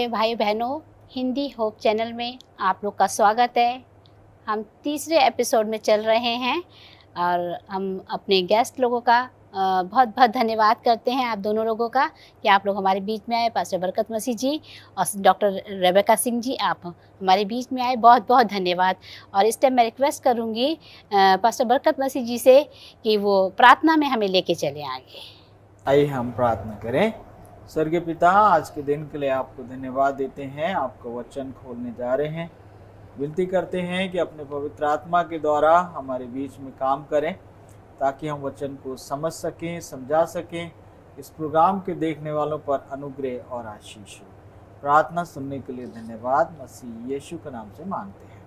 भाई बहनों, Hindi hope channel में आप लोग का स्वागत है। हम तीसरे एपिसोड में चल रहे हैं और हम अपने गेस्ट लोगों का बहुत बहुत धन्यवाद करते हैं आप दोनों लोगों का कि आप लोग हमारे बीच में आए। पास्टर बरकत मसीह जी और डॉक्टर रेबेका सिंह जी, आप हमारे बीच में आए, बहुत बहुत धन्यवाद। और इस टाइम मैं रिक्वेस्ट करूँगी पास्टर बरकत मसीह जी से कि वो प्रार्थना में हमें लेके चले आगे। आइए हम प्रार्थना करें। स्वर्गीय पिता, आज के दिन के लिए आपको धन्यवाद देते हैं। आपका वचन खोलने जा रहे हैं। विनती करते हैं कि अपने पवित्र आत्मा के द्वारा हमारे बीच में काम करें ताकि हम वचन को समझ सकें, समझा सकें। इस प्रोग्राम के देखने वालों पर अनुग्रह और आशीष हो। प्रार्थना सुनने के लिए धन्यवाद। मसीह यीशु के नाम से मांगते हैं,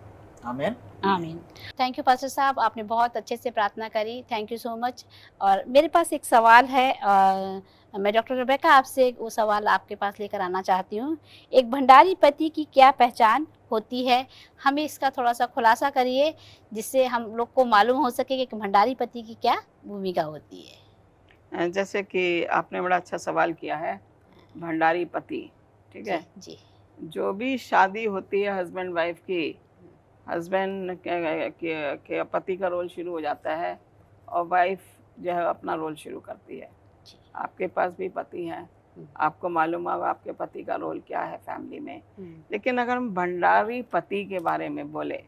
आमीन। आमीन। थैंक यू पास्टर साहब, आपने बहुत अच्छे से प्रार्थना करी। Thank you so much. और मेरे पास एक सवाल है, मैं डॉक्टर रेबेका आपसे वो सवाल आपके पास लेकर आना चाहती हूँ। एक भंडारी पति की क्या पहचान होती है? हमें इसका थोड़ा सा खुलासा करिए जिससे हम लोग को मालूम हो सके कि एक भंडारी पति की क्या भूमिका होती है। जैसे कि आपने बड़ा अच्छा सवाल किया है, भंडारी पति, ठीक है जी। जो भी शादी होती है हस्बैंड वाइफ की, हस्बैंड के पति का रोल शुरू हो जाता है और वाइफ जो है अपना रोल शुरू करती है। आपके पास भी पति हैं, आपको मालूम होगा आपके पति का रोल क्या है फैमिली में। लेकिन अगर हम भंडारी पति के बारे में बोले,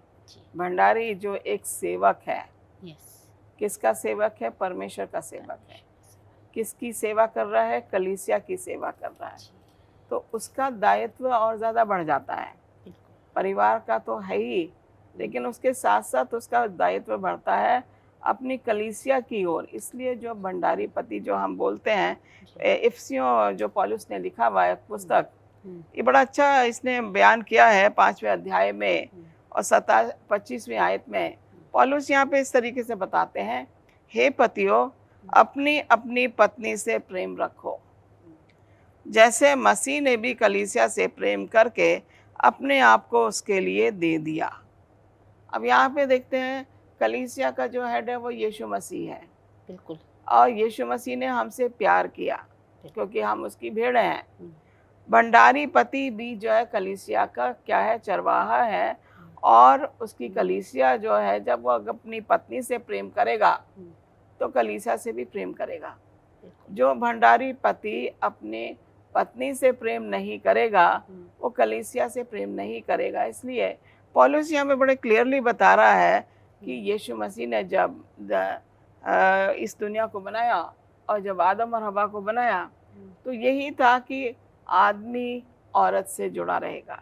भंडारी जो एक सेवक है, किसका सेवक है? परमेश्वर का सेवक है। किसकी सेवा कर रहा है? कलीसिया की सेवा कर रहा है। तो उसका दायित्व और ज़्यादा बढ़ जाता है। परिवार का तो है ही, लेकिन उसके साथ साथ उसका दायित्व बढ़ता है अपनी कलीसिया की ओर। इसलिए जो भंडारी पति जो हम बोलते हैं, इफिसियों जो पौलुस ने लिखा हुआ है पुस्तक, ये बड़ा अच्छा इसने बयान किया है 5वें अध्याय में और 25वीं आयत में। पौलुस यहाँ पे इस तरीके से बताते हैं, हे पतियों, अपनी अपनी पत्नी से प्रेम रखो जैसे मसीह ने भी कलीसिया से प्रेम करके अपने आप को उसके लिए दे दिया। अब यहाँ पे देखते हैं कलीसिया का जो हेड है वो यीशु मसीह है। बिल्कुल। और यीशु मसीह ने हमसे प्यार किया क्योंकि हम उसकी भेड़ हैं। भंडारी पति भी जो है कलीसिया का क्या है? चरवाहा है। और उसकी कलीसिया जो है, जब वो अपनी पत्नी से प्रेम करेगा तो कलीसिया से भी प्रेम करेगा। जो भंडारी पति अपने पत्नी से प्रेम नहीं करेगा वो कलीसिया से प्रेम नहीं करेगा। इसलिए पौलुस यहाँ में बड़े क्लियरली बता रहा है कि यीशु मसीह ने जब इस दुनिया को बनाया और जब आदम और हवा को बनाया तो यही था कि आदमी औरत से जुड़ा रहेगा,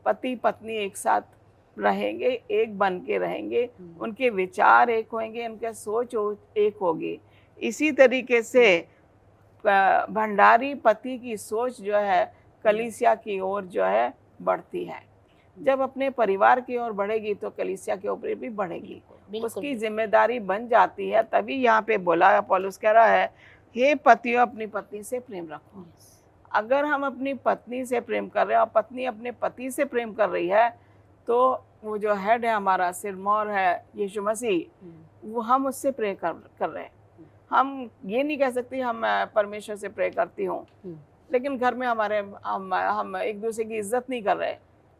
पति पत्नी एक साथ रहेंगे, एक बन के रहेंगे, उनके विचार एक होंगे, उनके सोच एक होगी। इसी तरीके से भंडारी पति की सोच जो है कलीसिया की ओर जो है बढ़ती है। जब अपने परिवार की ओर बढ़ेगी तो कलीसिया के ऊपर भी बढ़ेगी, उसकी जिम्मेदारी बन जाती है। तभी यहाँ पे बोला, पौलुस कह रहा है, हे पतियों, अपनी पत्नी से प्रेम रखो। अगर हम अपनी पत्नी से प्रेम कर रहे हैं और पत्नी अपने पति से प्रेम कर रही है तो वो जो हेड है हमारा, सिरमौर है यीशु मसीह, वो हम उससे प्रे कर रहे हैं। हम ये नहीं कह सकते हम परमेश्वर से प्रे करती हूँ, लेकिन घर में हमारे हम एक दूसरे की इज्जत नहीं कर रहे,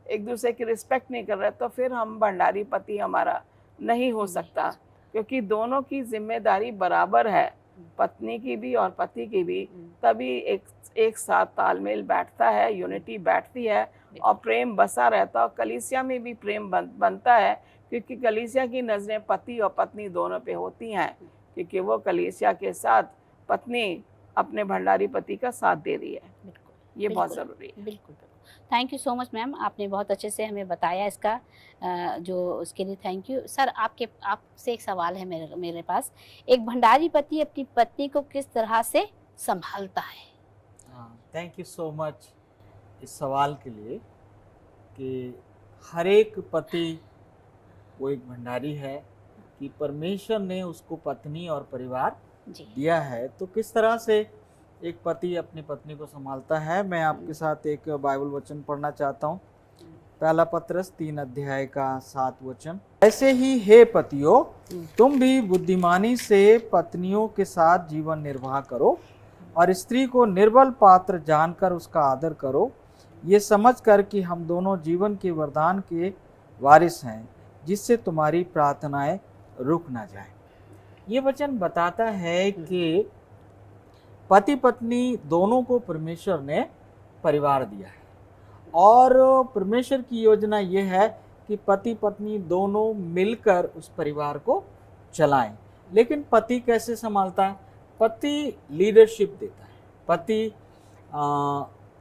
एक दूसरे की रिस्पेक्ट नहीं कर रहे, तो फिर हम भंडारी पति हमारा नहीं हो सकता। क्योंकि दोनों की जिम्मेदारी बराबर है, पत्नी की भी और पति की भी। तभी एक साथ तालमेल बैठता है, यूनिटी बैठती है और प्रेम बसा रहता है। और कलीसिया में भी प्रेम बनता है क्योंकि कलीसिया की नज़रें पति और पत्नी दोनों पे होती हैं, क्योंकि वो कलीसिया के साथ पत्नी अपने भंडारी पति का साथ दे रही है। ये बहुत ज़रूरी है। बिल्कुल। Thank you so much ma'am, आपने बहुत अच्छे से हमें बताया इसका, जो उसके लिए थैंक यू। सर, आपसे एक सवाल है मेरे पास। एक भंडारी पति अपनी पत्नी को किस तरह से संभालता है? थैंक यू सो मच इस सवाल के लिए कि हर एक पति वो एक भंडारी है कि परमेश्वर ने उसको पत्नी और परिवार दिया है। तो किस तरह से एक पति अपनी पत्नी को संभालता है, मैं आपके साथ एक बाइबल वचन पढ़ना चाहता हूँ। पहला पत्रस 3 अध्याय का 7 वचन। ऐसे ही हे पतियों, तुम भी बुद्धिमानी से पत्नियों के साथ जीवन निर्वाह करो और स्त्री को निर्बल पात्र जानकर उसका आदर करो, ये समझकर कि हम दोनों जीवन के वरदान के वारिस हैं, जिससे तुम्हारी प्रार्थनाएं रुक ना जाए। ये वचन बताता है कि पति पत्नी दोनों को परमेश्वर ने परिवार दिया है, और परमेश्वर की योजना ये है कि पति पत्नी दोनों मिलकर उस परिवार को चलाएं। लेकिन पति कैसे संभालता है? पति लीडरशिप देता है, पति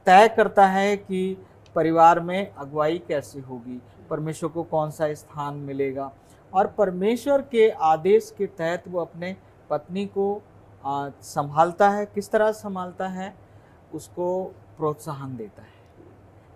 तय करता है कि परिवार में अगुवाई कैसे होगी, परमेश्वर को कौन सा स्थान मिलेगा, और परमेश्वर के आदेश के तहत वो अपने पत्नी को संभालता है। किस तरह संभालता है? उसको प्रोत्साहन देता है।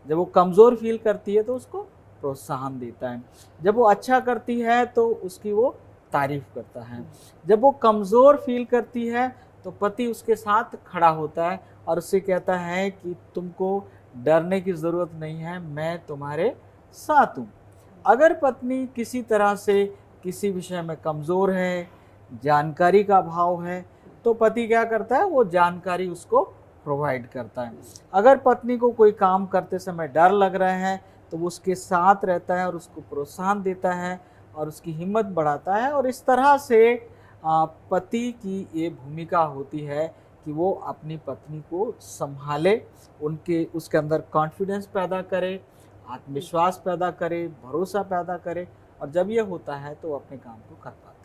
जब वो कमज़ोर फील करती है तो उसको प्रोत्साहन देता है, जब वो अच्छा करती है तो उसकी वो तारीफ करता है, जब वो कमज़ोर फील करती है तो पति उसके साथ खड़ा होता है और उससे कहता है कि तुमको डरने की ज़रूरत नहीं है, मैं तुम्हारे साथ हूँ। अगर पत्नी किसी तरह से किसी विषय में कमज़ोर है, जानकारी का अभाव है, तो पति क्या करता है? वो जानकारी उसको प्रोवाइड करता है। अगर पत्नी को कोई काम करते समय डर लग रहा है तो वो उसके साथ रहता है और उसको प्रोत्साहन देता है और उसकी हिम्मत बढ़ाता है। और इस तरह से पति की ये भूमिका होती है कि वो अपनी पत्नी को संभाले, उसके अंदर कॉन्फिडेंस पैदा करे, आत्मविश्वास पैदा करे, भरोसा पैदा करे, और जब ये होता है तो वो अपने काम को कर पाता है।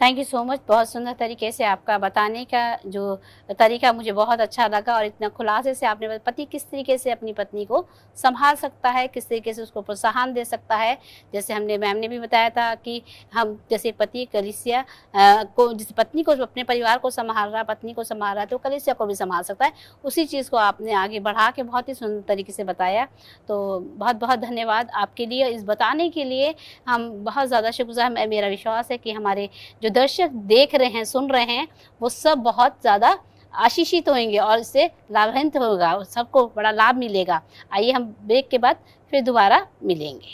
Thank you so much. बहुत सुंदर तरीके से आपका बताने का जो तरीका मुझे बहुत अच्छा लगा, और इतना खुलासे से आपने पति किस तरीके से अपनी पत्नी को संभाल सकता है, किस तरीके से उसको प्रोत्साहन दे सकता है। जैसे हमने मैम ने भी बताया था कि हम जैसे पति कलीसिया को, जिस पत्नी को अपने परिवार को संभाल रहा है, पत्नी को संभाल रहा है, तो कलीसिया को भी संभाल सकता है। उसी चीज़ को आपने आगे बढ़ा के बहुत ही सुंदर तरीके से बताया। तो बहुत बहुत धन्यवाद आपके लिए, इस बताने के लिए हम बहुत ज़्यादा शुक्रगुजार। मेरा विश्वास है कि हमारे जो दर्शक देख रहे हैं, सुन रहे हैं, वो सब बहुत ज़्यादा आशीषित होंगे और इससे लाभान्वित होगा, सबको बड़ा लाभ मिलेगा। आइए हम ब्रेक के बाद फिर दोबारा मिलेंगे।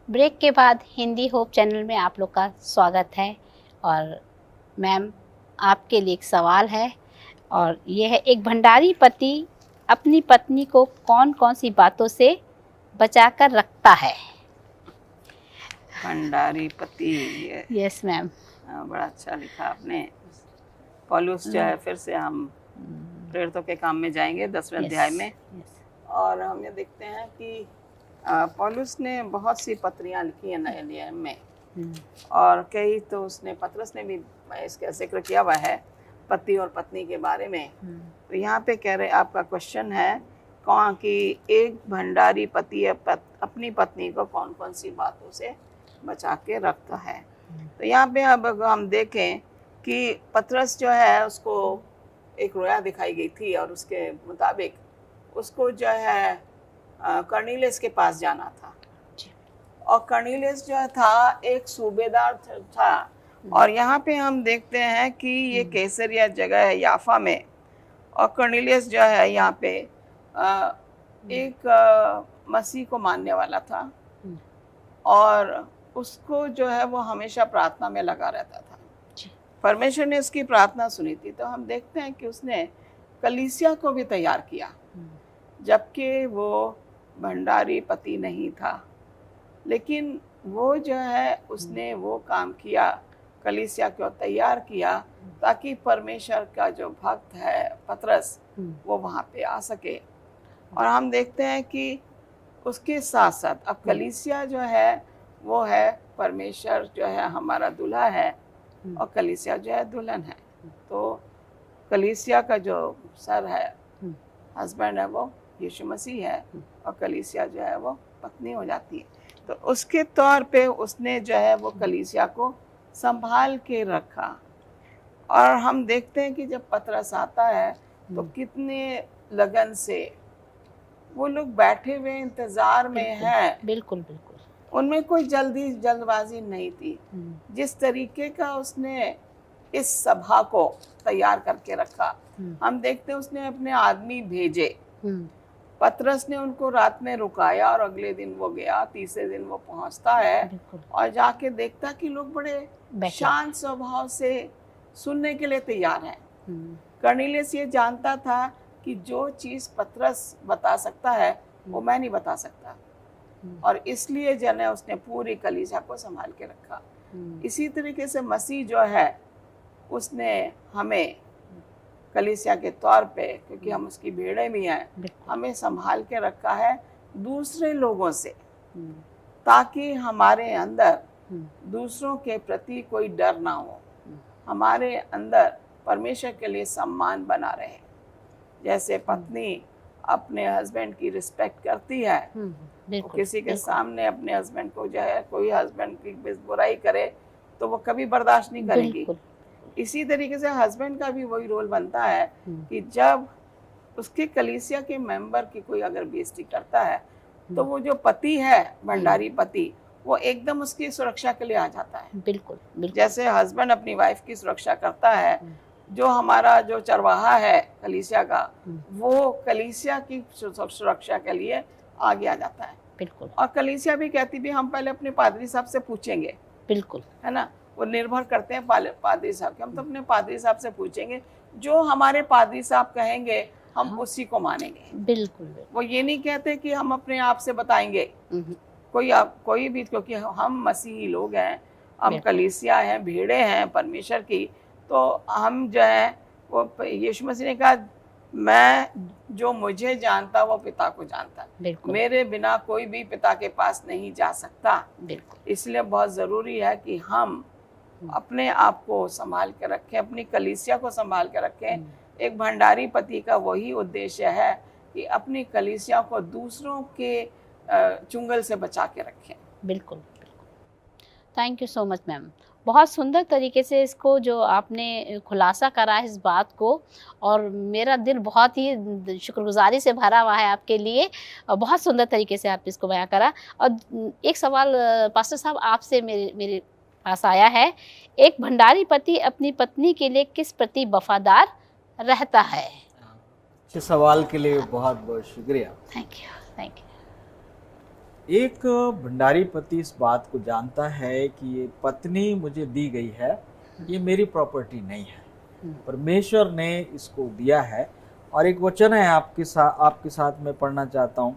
ब्रेक के बाद हिंदी होप चैनल में आप लोग का स्वागत है। और मैम, आपके लिए एक सवाल है, और ये है, एक भंडारी पति अपनी पत्नी को कौन कौन सी बातों से बचाकर रखता है? भंडारी पति। Yes ma'am. बड़ा अच्छा लिखा आपने। पौलुस जो है, फिर से हम प्रेरितों के काम में जाएंगे 10वें अध्याय में, और हम ये देखते हैं कि पौलुस ने बहुत सी पत्रियां लिखी हैं नए नियम में, और कई तो उसने, पतरस ने भी इसका जिक्र किया हुआ है पति और पत्नी के बारे में। तो यहाँ पे कह रहे, आपका क्वेश्चन है कौन कि एक भंडारी पति अपनी पत्नी को कौन कौन सी बातों से बचा के रखता है। तो यहाँ पे अब हम देखें कि पतरस जो है, उसको एक रोया दिखाई गई थी, और उसके मुताबिक उसको जो है कर्नीलियस के पास जाना था, और कर्नीलियस जो था एक सूबेदार था। और यहाँ पे हम देखते हैं कि ये कैसरिया जगह है याफा में, और कर्नीलियस जो है यहाँ पे एक मसीह को मानने वाला था, और उसको जो है वो हमेशा प्रार्थना में लगा रहता था। परमेश्वर ने उसकी प्रार्थना सुनी थी। तो हम देखते हैं कि उसने कलीसिया को भी तैयार किया, जबकि वो भंडारी पति नहीं था, लेकिन वो जो है उसने वो काम किया, कलीसिया को तैयार किया, ताकि परमेश्वर का जो भक्त है पतरस, वो वहाँ पे आ सके। और हम देखते हैं कि उसके साथ साथ अब कलीसिया जो है वो है, परमेश्वर जो है हमारा दूल्हा है, और कलीसिया जो है दुल्हन है। तो कलीसिया का जो सर है, हस्बैंड है, वो यीशु मसीह है, और कलीसिया जो है वो पत्नी हो जाती है। तो उसके तौर पे उसने जो है वो कलीसिया को संभाल के रखा। और हम देखते हैं कि जब पतरस आता है तो कितने लगन से वो लोग बैठे हुए इंतजार में हैं। बिल्कुल बिल्कुल। उनमें कोई जल्दबाजी नहीं थी। जिस तरीके का उसने इस सभा को तैयार करके रखा, हम देखते हैं उसने अपने आदमी भेजे। पतरस ने उनको रात में रुकाया, और अगले दिन वो गया, तीसरे दिन वो पहुंचता है, और जाके देखता कि लोग बड़े शांत स्वभाव से सुनने के लिए तैयार हैं। कर्नेलियस ये जानता था कि जो चीज़ पतरस बता सकता है वो मैं नहीं बता सकता, और इसलिए जो है उसने पूरी कलीसिया को संभाल के रखा। इसी तरीके से मसीह जो है उसने हमें कलीसिया के तौर पे, क्योंकि हम उसकी भेड़ें भी हैं, हमें संभाल के रखा है दूसरे लोगों से, ताकि हमारे अंदर दूसरों के प्रति कोई डर ना हो, हमारे अंदर परमेश्वर के लिए सम्मान बना रहे। जैसे पत्नी अपने हस्बैंड की रिस्पेक्ट करती है, तो किसी के सामने अपने हस्बैंड को जो है कोई हस्बैंड की बुराई करे तो वो कभी बर्दाश्त नहीं करेगी। इसी तरीके से हस्बैंड का भी वही रोल बनता है कि जब उसके कलीसिया के मेंबर की कोई अगर बेइज्जती करता है तो वो जो पति है, भंडारी पति, वो एकदम उसकी सुरक्षा के लिए आ जाता है। बिल्कुल। जैसे हस्बैंड अपनी वाइफ की सुरक्षा करता है, जो हमारा जो चरवाहा है कलीसिया का, वो कलीसिया की सुरक्षा के लिए आगे आ जाता है। बिल्कुल। और कलीसिया भी कहती भी हम पहले अपने पादरी साहब से पूछेंगे। बिल्कुल, है ना, वो निर्भर करते हैं पादरी साहब के। हम तो अपने पादरी साहब से पूछेंगे, जो हमारे पादरी साहब कहेंगे हम उसी को मानेंगे। बिल्कुल। वो ये नहीं कहते कि हम अपने आप से बताएंगे कोई भी, क्योंकि हम मसीही लोग हैं, हम कलीसिया हैं, भेड़े हैं परमेश्वर की, तो हम जो है वो यीशु मसीह ने कहा मैं जो मुझे जानता वो पिता को जानता, मेरे बिना कोई भी पिता के पास नहीं जा सकता। इसलिए बहुत ज़रूरी है कि हम अपने आप को संभाल के रखें, अपनी कलीसिया को संभाल के रखें। एक भंडारी पति का वही उद्देश्य है कि अपनी कलीसिया को दूसरों के चुंगल से बचा के रखें। बिल्कुल। Thank you so much ma'am, बहुत सुंदर तरीके से इसको जो आपने खुलासा करा इस बात को, और मेरा दिल बहुत ही शुक्रगुजारी से भरा हुआ है आपके लिए, और बहुत सुंदर तरीके से आपने इसको बयां करा। और एक सवाल पास्टर साहब आपसे मेरे पास आया है, एक भंडारी पति अपनी पत्नी के लिए किस प्रति वफादार रहता है? अच्छे सवाल के लिए बहुत बहुत शुक्रिया। Thank you. एक भंडारी पति इस बात को जानता है कि ये पत्नी मुझे दी गई है, ये मेरी प्रॉपर्टी नहीं है, परमेश्वर ने इसको दिया है। और एक वचन है आपके साथ मैं पढ़ना चाहता हूँ,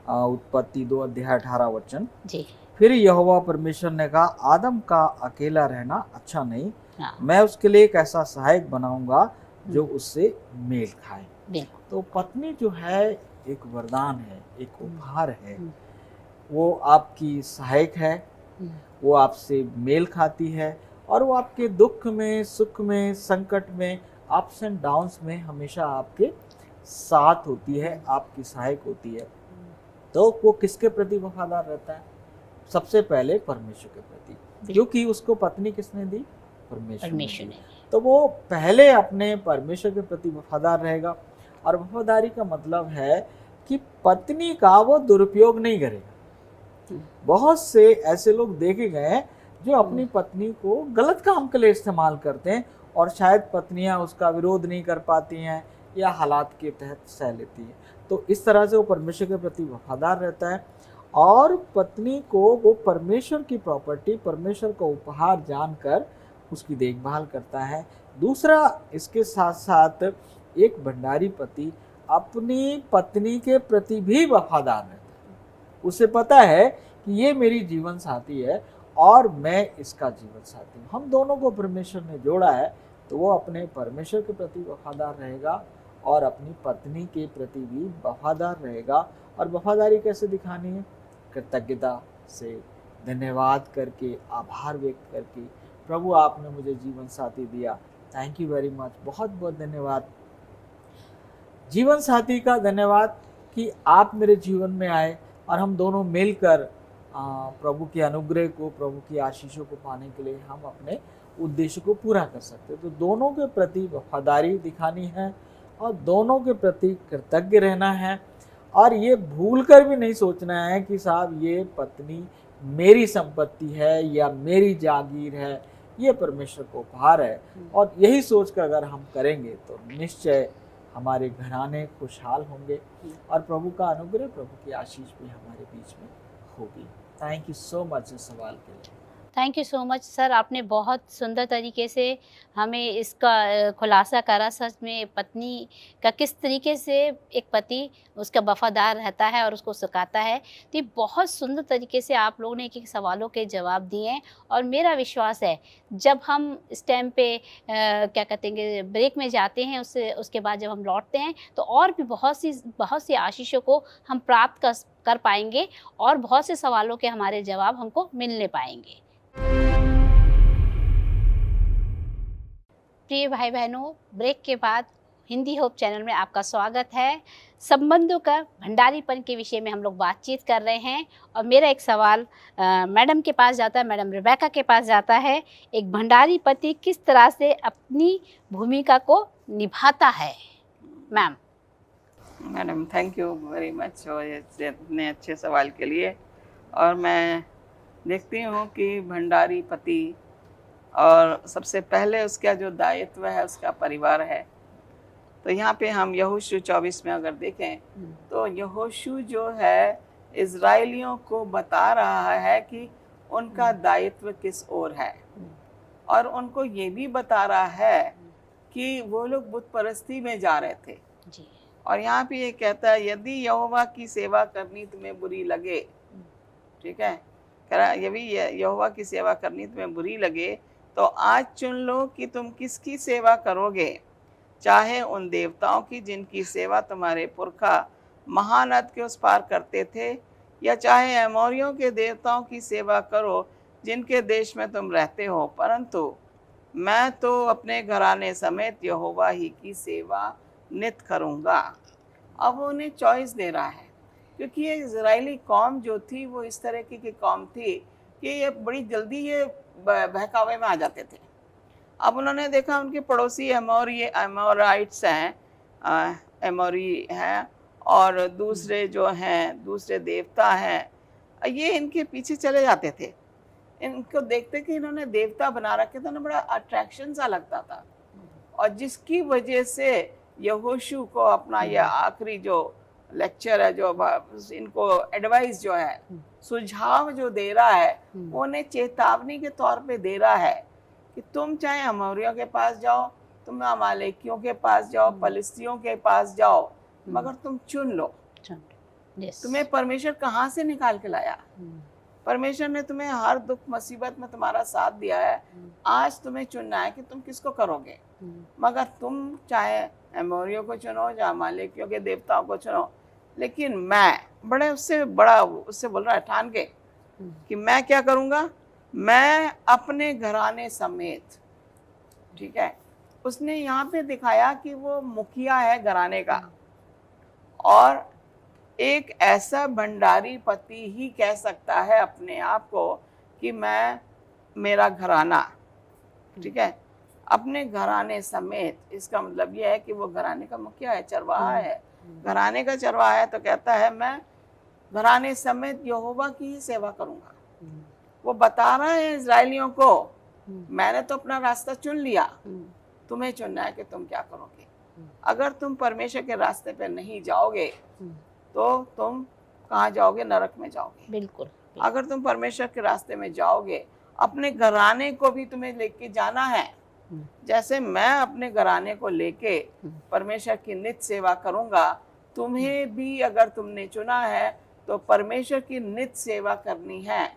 उत्पत्ति 2:18 जी। फिर यहोवा परमेश्वर ने कहा, आदम का अकेला रहना अच्छा नहीं, मैं उसके लिए एक ऐसा सहायक बनाऊंगा जो उससे मेल खाए। तो पत्नी जो है एक वरदान है, एक उपहार है, वो आपकी सहायक है, वो आपसे मेल खाती है, और वो आपके दुख में, सुख में, संकट में, अप्स एंड डाउन्स में हमेशा आपके साथ होती है, आपकी सहायक होती है। तो वो किसके प्रति वफादार रहता है? सबसे पहले परमेश्वर के प्रति, क्योंकि उसको पत्नी किसने दी? परमेश्वर ने। तो वो पहले अपने परमेश्वर के प्रति वफादार रहेगा, और वफादारी का मतलब है कि पत्नी का वो दुरुपयोग नहीं करेगा। बहुत से ऐसे लोग देखे गए हैं जो अपनी पत्नी को गलत काम के लिए इस्तेमाल करते हैं, और शायद पत्नियां उसका विरोध नहीं कर पाती हैं या हालात के तहत सह लेती हैं। तो इस तरह से वो परमेश्वर के प्रति वफादार रहता है, और पत्नी को वो परमेश्वर की प्रॉपर्टी, परमेश्वर का उपहार जानकर उसकी देखभाल करता है। दूसरा, इसके साथ साथ एक भंडारी पति अपनी पत्नी के प्रति भी वफादार रहता है। उसे पता है कि ये मेरी जीवन साथी है और मैं इसका जीवन साथी हूँ, हम दोनों को परमेश्वर ने जोड़ा है, तो वो अपने परमेश्वर के प्रति वफादार रहेगा और अपनी पत्नी के प्रति भी वफादार रहेगा। और वफादारी कैसे दिखानी है? कृतज्ञता से, धन्यवाद करके, आभार व्यक्त करके, प्रभु आपने मुझे जीवन साथी दिया, थैंक यू वेरी मच, बहुत बहुत धन्यवाद। जीवन साथी का धन्यवाद कि आप मेरे जीवन में आए और हम दोनों मिलकर प्रभु के अनुग्रह को, प्रभु की आशीषों को पाने के लिए हम अपने उद्देश्य को पूरा कर सकते हैं। तो दोनों के प्रति वफादारी दिखानी है और दोनों के प्रति कृतज्ञ रहना है, और ये भूलकर भी नहीं सोचना है कि साहब ये पत्नी मेरी संपत्ति है या मेरी जागीर है, ये परमेश्वर को उपहार है। और यही सोचकर अगर हम करेंगे तो निश्चय हमारे घराने खुशहाल होंगे और प्रभु का अनुग्रह, प्रभु की आशीष भी हमारे बीच में होगी। थैंक यू सो मच इस सवाल के लिए। Thank you so much sir, आपने बहुत सुंदर तरीके से हमें इसका खुलासा करा सच में पत्नी का किस तरीके से एक पति उसका वफादार रहता है और उसको सिखाता है। तो ये बहुत सुंदर तरीके से आप लोगों ने एक-एक सवालों के जवाब दिए हैं और मेरा विश्वास है जब हम इस टाइम पे क्या कहते हैं ब्रेक में जाते हैं उसके बाद जब हम लौटते हैं तो और भी बहुत सी आशीषों को हम प्राप्त कर पाएँगे और बहुत से सवालों के हमारे जवाब हमको मिलने पाएँगे। प्रिय भाई बहनों, ब्रेक के बाद हिंदी होप चैनल में आपका स्वागत है। संबंधों का भंडारीपन के विषय में हम लोग बातचीत कर रहे हैं और मेरा एक सवाल मैडम के पास जाता है, मैडम रिबेका के पास जाता है। एक भंडारी पति किस तरह से अपनी भूमिका को निभाता है? Ma'am. Madam thank you very much और इतने अच्छे सवाल के लिए। और मैं देखती हूँ कि भंडारी पति और सबसे पहले उसका जो दायित्व है उसका परिवार है। तो यहाँ पे हम यहोशू 24 में अगर देखें तो यहोशू जो है इज़राइलियों को बता रहा है कि उनका दायित्व किस ओर है और उनको ये भी बता रहा है कि वो लोग बुत परस्ती में जा रहे थे जी। और यहाँ पे ये कहता है यदि यहोवा की सेवा करनी तुम्हें बुरी लगे, ठीक है, कह रहा यदि यहोवा की सेवा करनी तुम्हें बुरी लगे तो आज चुन लो कि तुम किसकी सेवा करोगे, चाहे उन देवताओं की जिनकी सेवा तुम्हारे पुरखा महानद के उस पार करते थे, या चाहे अमोरियों के देवताओं की सेवा करो जिनके देश में तुम रहते हो, परंतु मैं तो अपने घराने समेत यहोवा ही की सेवा नित करूँगा। अब वो उन्हें चॉइस दे रहा है क्योंकि ये इजरायली कौम जो थी वो इस तरह की कौम थी कि ये बड़ी जल्दी ये बहकावे में आ जाते थे। अब उन्होंने देखा उनके पड़ोसी एमोराइट्स हैं, एमोरी हैं और दूसरे जो हैं दूसरे देवता हैं, ये इनके पीछे चले जाते थे। इनको देखते कि इन्होंने देवता बना रखे थे ना, बड़ा अट्रैक्शन सा लगता था और जिसकी वजह से यहोशू को अपना यह आखिरी जो लेक्चर है, जो इनको एडवाइस जो है, सुझाव जो दे रहा है, वो उन्हें चेतावनी के तौर पे दे रहा है कि तुम चाहे अमोरियों के पास जाओ, तुम अमालेकियों के पास जाओ, फलिस्तियों के पास जाओ, मगर तुम चुन लो तुम्हें परमेश्वर कहाँ से निकाल के लाया। परमेश्वर ने तुम्हें हर दुख मुसीबत में तुम्हारा साथ दिया है, आज तुम्हें चुनना है कि तुम किसको करोगे। मगर तुम चाहे एमोरियों को चुनो या अमालेकियों के देवताओं को चुनो, लेकिन मैं उससे बोल रहा है ठान के कि मैं क्या करूँगा, मैं अपने घराने समेत, ठीक है। उसने यहाँ पे दिखाया कि वो मुखिया है घराने का और एक ऐसा भंडारी पति ही कह सकता है अपने आप को कि मैं मेरा घराना, ठीक है, अपने घराने समेत। इसका मतलब यह है कि वो घराने का मुखिया है, चरवाहा है, घराने का चरवाहा है। तो कहता है मैं घराने समेत यहोवा की ही सेवा करूंगा। वो बता रहा है इजरायलियों को मैंने तो अपना रास्ता चुन लिया, तुम्हें चुनना है कि तुम क्या करोगे। अगर तुम परमेश्वर के रास्ते पे नहीं जाओगे तो तुम कहाँ जाओगे, नरक में जाओगे। बिल्कुल। अगर तुम परमेश्वर के रास्ते में जाओगे, अपने घराने को भी तुम्हें लेके जाना है। जैसे मैं अपने घराने को लेके परमेश्वर की नित सेवा करूंगा, तुम्हें भी अगर तुमने चुना है तो परमेश्वर की नित सेवा करनी है,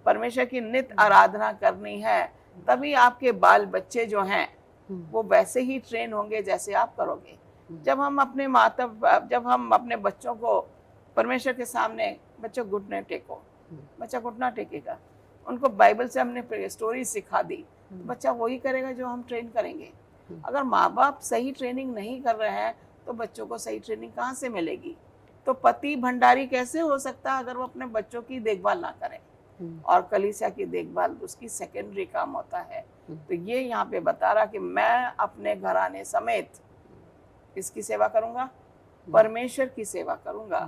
परमेश्वर की नित आराधना करनी है। तभी आपके बाल बच्चे जो हैं वो वैसे ही ट्रेन होंगे जैसे आप करोगे। जब हम अपने बच्चों को परमेश्वर के सामने, बच्चों घुटने टेको, बच्चा घुटना टेकेगा। उनको बाइबल से हमने स्टोरी सिखा दी, बच्चा वही करेगा जो हम ट्रेन करेंगे। अगर माँ बाप सही ट्रेनिंग नहीं कर रहे हैं तो बच्चों को सही ट्रेनिंग कहाँ से मिलेगी। तो पति भंडारी कैसे हो सकता है अगर वो अपने बच्चों की देखभाल ना करे, और कलीसिया की देखभाल उसकी सेकेंडरी काम होता है। तो ये यहाँ पे बता रहा कि मैं अपने घराने समेत किसकी सेवा करूंगा, परमेश्वर की सेवा करूंगा।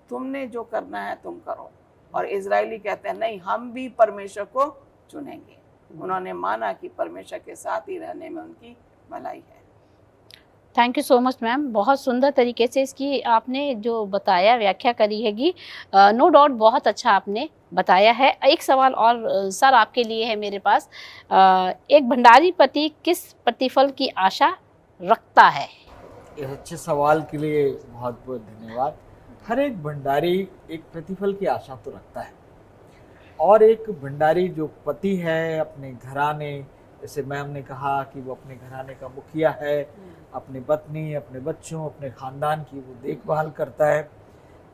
तुमने जो करना है तुम करो। और इजरायली कहते हैं नहीं, हम भी परमेश्वर को चुनेंगे। उन्होंने माना कि परमेश्वर के साथ ही रहने में उनकी भलाई है। Thank you so much ma'am, बहुत सुंदर तरीके से इसकी आपने जो बताया, व्याख्या करी हैगी। नो डाउट बहुत अच्छा आपने बताया है। एक सवाल और सर आपके लिए है मेरे पास। एक भंडारी पति किस प्रतिफल की आशा रखता है? इस अच्छे सवाल के लिए बहुत बहुत धन्यवाद। हर एक भंडारी एक प्रतिफल की आशा तो रखता है, और एक भंडारी जो पति है अपने घराने, जैसे मैम ने कहा कि वो अपने घराने का मुखिया है, अपनी पत्नी, अपने बच्चों, अपने खानदान की वो देखभाल करता है,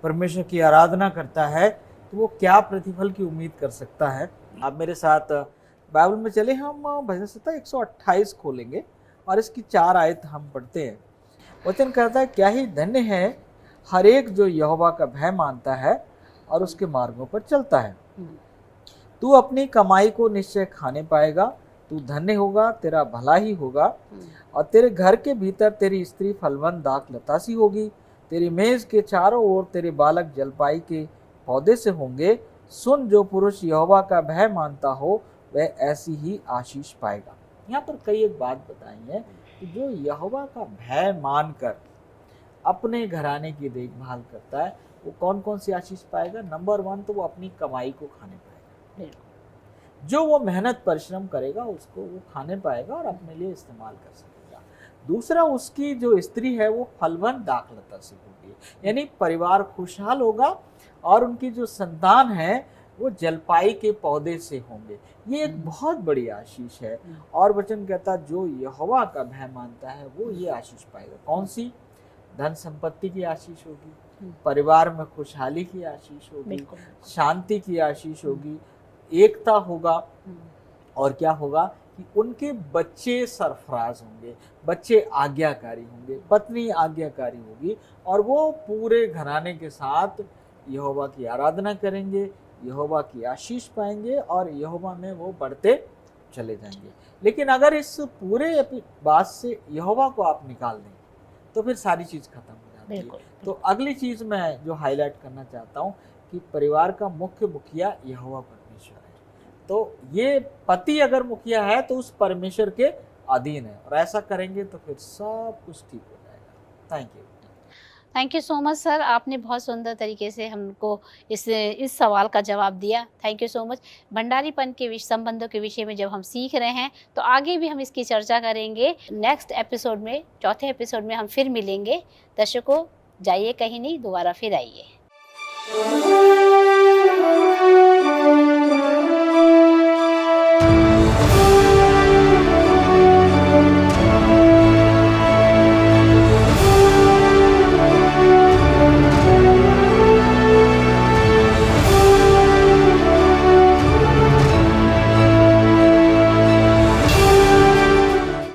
परमेश्वर की आराधना करता है, तो वो क्या प्रतिफल की उम्मीद कर सकता है। आप मेरे साथ बाइबल में चले, हम भजन संहिता 128 खोलेंगे और इसकी 4 आयत हम पढ़ते हैं। वचन कहता है, क्या ही धन्य है हर एक जो यहोवा का भय मानता है और उसके मार्गों पर चलता है। तू अपनी कमाई को निश्चय खाने पाएगा, तू धन्य होगा, तेरा भला ही होगा, और तेरे घर के भीतर तेरी स्त्री फलवंत दाख लतासी होगी। तेरी मेज के चारों ओर तेरे बालक जलपाई के पौधे से होंगे। सुन, जो पुरुष यहोवा का भय मानता हो वह ऐसी ही आशीष पाएगा। यहाँ पर कई एक बात बताई है कि जो यहोवा का भय मानकर अपने घराने की देखभाल करता है वो कौन कौन सी आशीष पाएगा। नंबर 1 तो वो अपनी कमाई को खाने पाएगा, जो वो मेहनत परिश्रम करेगा उसको वो खाने पाएगा और अपने लिए इस्तेमाल कर सकेगा। दूसरा, उसकी जो स्त्री है वो फलवंत दाखलता से होगी, यानी परिवार खुशहाल होगा, और उनकी जो संतान है वो जलपाई के पौधे से होंगे। ये एक बहुत बड़ी आशीष है। और वचन कहता जो यहोवा का भय मानता है वो ये आशीष पाएगा। कौन सी? धन संपत्ति की आशीष होगी, परिवार में खुशहाली की आशीष होगी, शांति की आशीष होगी, एकता होगा, और क्या होगा कि उनके बच्चे सरफराज होंगे, बच्चे आज्ञाकारी होंगे, पत्नी आज्ञाकारी होगी, और वो पूरे घराने के साथ यहोवा की आराधना करेंगे, यहोवा की आशीष पाएंगे और यहोवा में वो बढ़ते चले जाएंगे। लेकिन अगर इस पूरे बात से यहोवा को आप निकाल दें तो फिर सारी चीज़ खत्म हो जाती है। तो अगली चीज़ मैं जो हाईलाइट करना चाहता हूँ कि परिवार का मुख्य मुखिया यहोवा परमेश्वर है। तो ये पति अगर मुखिया है तो उस परमेश्वर के अधीन है, और ऐसा करेंगे तो फिर सब कुछ ठीक हो जाएगा। Thank you. Thank you so much sir, आपने बहुत सुंदर तरीके से हमको इस सवाल का जवाब दिया। Thank you so much. भंडारीपन के संबंधों के विषय में जब हम सीख रहे हैं तो आगे भी हम इसकी चर्चा करेंगे। नेक्स्ट एपिसोड में, चौथे एपिसोड में हम फिर मिलेंगे। दर्शकों, जाइए कहीं नहीं, दोबारा फिर आइए।